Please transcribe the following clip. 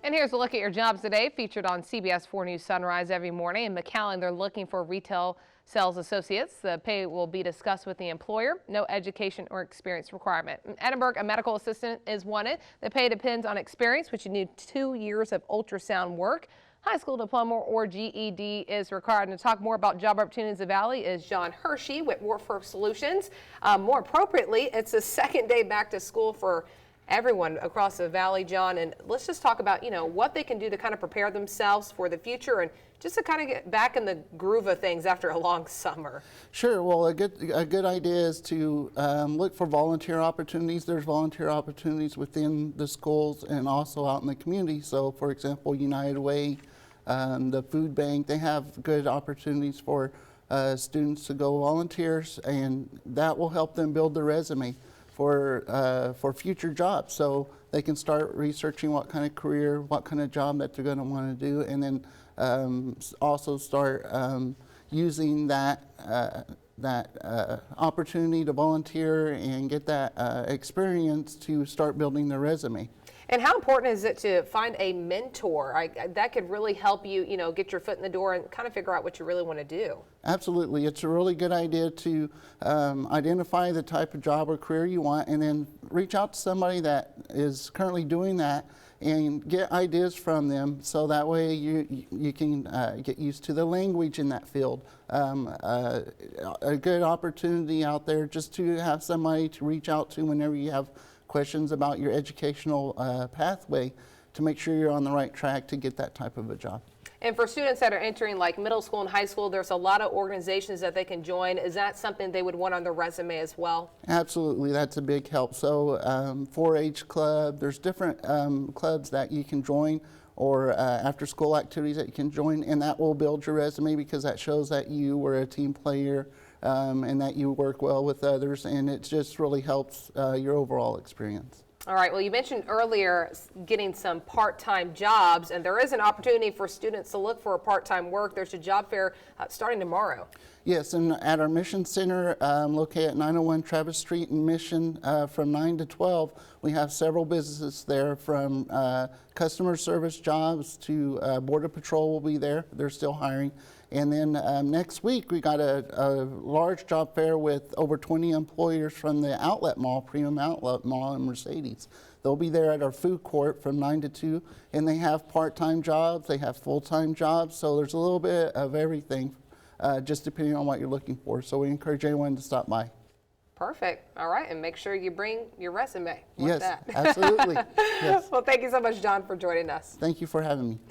And here's a look at your jobs today, featured on CBS 4 News Sunrise every morning. In McAllen, they're looking for retail sales associates. The pay will be discussed with the employer. No education or experience requirement. In Edinburgh, a medical assistant is wanted. The pay depends on experience, which you need 2 years of ultrasound work. High school diploma or GED is required. And to talk more about job opportunities in the Valley is John Hershey with Workforce Solutions. More appropriately, it's the second day back to school for everyone across the Valley, John, and let's just talk about, what they can do to kind of prepare themselves for the future and just to kind of get back in the groove of things after a long summer. Sure. Well, a good idea is to look for volunteer opportunities. There's volunteer opportunities within the schools and also out in the community. So, for example, United Way, the food bank, they have good opportunities for students to go volunteers, and that will help them build their resume for future jobs, so they can start researching what kind of career, what kind of job that they're going to want to do, and then also start using that opportunity to volunteer and get that experience to start building their resume. And how important is it to find a mentor? That could really help you, get your foot in the door and kind of figure out what you really want to do. Absolutely. It's a really good idea to identify the type of job or career you want, and then reach out to somebody that is currently doing that and get ideas from them, so that way you can get used to the language in that field. A good opportunity out there just to have somebody to reach out to whenever you have questions about your educational pathway, to make sure you're on the right track to get that type of a job. And for students that are entering like middle school and high school, there's a lot of organizations that they can join. Is that something they would want on their resume as well? Absolutely, that's a big help. So 4-H club, there's different clubs that you can join, or after school activities that you can join, and that will build your resume because that shows that you were a team player and that you work well with others, and it just really helps your overall experience. All right, well, you mentioned earlier getting some part-time jobs, and there is an opportunity for students to look for a part-time work. There's a job fair starting tomorrow. Yes, and at our Mission Center, located at 901 Travis Street in Mission, from 9 to 12, we have several businesses there, from customer service jobs to Border Patrol will be there. They're still hiring. And then next week, we got a large job fair with over 20 employers from the outlet mall, Premium Outlet Mall in Mercedes. They'll be there at our food court from 9 to 2, and they have part-time jobs, they have full-time jobs, so there's a little bit of everything, just depending on what you're looking for. So we encourage anyone to stop by. Perfect. All right, and make sure you bring your resume. Yes, absolutely. Yes. Well, thank you so much, John, for joining us. Thank you for having me.